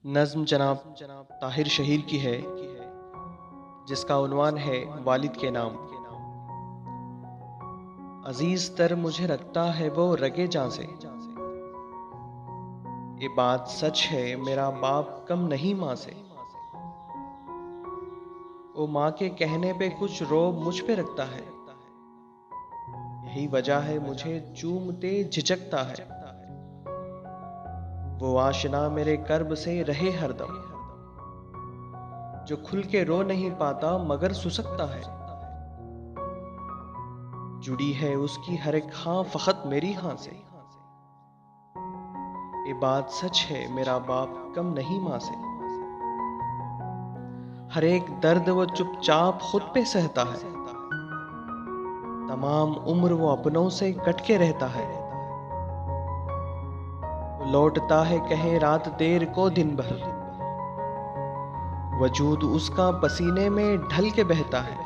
नज़्म जनाब ताहिर शहीर की है, जिसका उन्वान है वालिद के नाम। अजीज तर मुझे रखता है वो रगे जां से, ये बात सच है मेरा बाप कम नहीं माँ से। वो माँ के कहने पे कुछ रोब मुझ पे रखता है, यही वजह है मुझे चूमते झिझकता है। वो आशना मेरे कर्ब से रहे हरदम, जो खुल के रो नहीं पाता मगर सुसकता है। जुड़ी है उसकी हर एक हाँ फकत मेरी हाँ से, ये बात सच है मेरा बाप कम नहीं माँ से। हर एक दर्द वो चुपचाप खुद पे सहता है, तमाम उम्र वो अपनों से कट के रहता है। वो लौटता है कहे रात देर को दिन भर, वजूद उसका पसीने में ढल के बहता है।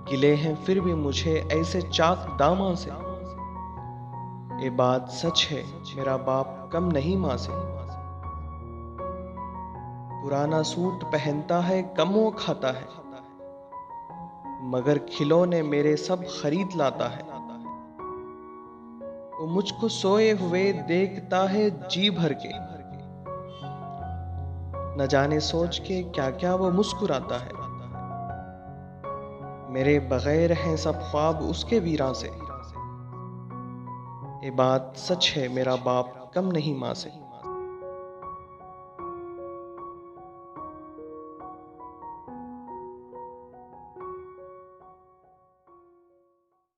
गिले हैं फिर भी मुझे ऐसे चाक दामां से, ये बात सच है मेरा बाप कम नहीं माँ से। पुराना सूट पहनता है कम वो खाता है, मगर खिलौने मेरे सब खरीद लाता है। वो मुझको सोए हुए देखता है जी भर के, न जाने सोच के क्या क्या वो मुस्कुराता है। मेरे बगैर हैं सब ख्वाब उसके वीरां से, ये बात सच है मेरा बाप कम नहीं माँ से।